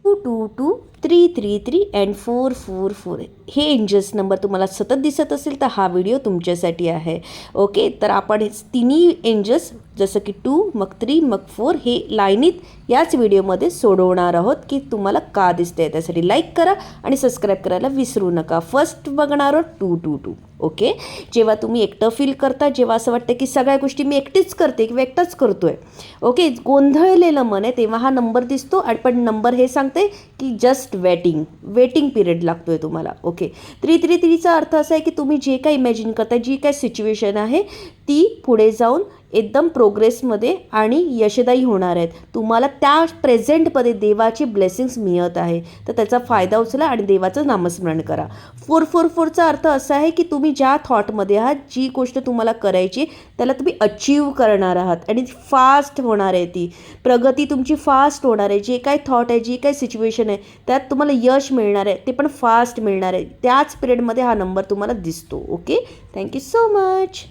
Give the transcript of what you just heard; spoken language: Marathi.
222 333 अँड 444 हे एंजल्स नंबर तुम्हाला सतत दिसत असेल तर हा व्हिडिओ तुमच्यासाठी आहे. ओके, तर आपण हे तिन्ही एंजल्स जसं की 2 मग 3 मग 4 हे लाईनीत याच व्हिडिओमध्ये सोडवणार आहोत की तुम्हाला का दिसते. त्यासाठी लाईक करा आणि सबस्क्राईब करायला विसरू नका. फर्स्ट बघणार आहोत 222. ओके, जेव्हा तुम्ही एकटं फील करता, जेव्हा असं वाटतं की सगळ्या गोष्टी मी एकटीच करते किंवा एकटाच करतोय, ओके, गोंधळलेलं मन आहे, तेव्हा हा नंबर दिसतो. आणि पण नंबर हे सांगते की जस्ट वेटिंग पिरियड लागतोय तुम्हाला. ओके, 333चा अर्थ असा आहे की तुम्ही जे काही इमॅजिन करताय, जी काही सिच्युएशन आहे ती पुढे जाऊन एकदम प्रोग्रेसमध्ये आणि यशदायी होणार आहेत. तुम्हाला त्या प्रेझेंटमध्ये देवाची ब्लेसिंग्स मिळत आहे, तर त्याचा फायदा उचला आणि देवाचं नामस्मरण करा. 444चा अर्थ असा आहे की तुम्ही ज्या थॉटमध्ये आहात, जी गोष्ट तुम्हाला करायची त्याला तुम्ही अचीव करणार आहात आणि फास्ट होणार आहे. ती प्रगती तुमची फास्ट होणार आहे. जे काही थॉट आहे, जी काही सिच्युएशन आहे त्यात तुम्हाला यश मिळणार आहे, ते पण फास्ट मिळणार आहे. त्याच पिरियडमध्ये हा नंबर तुम्हाला दिसतो. Okay, thank you so much.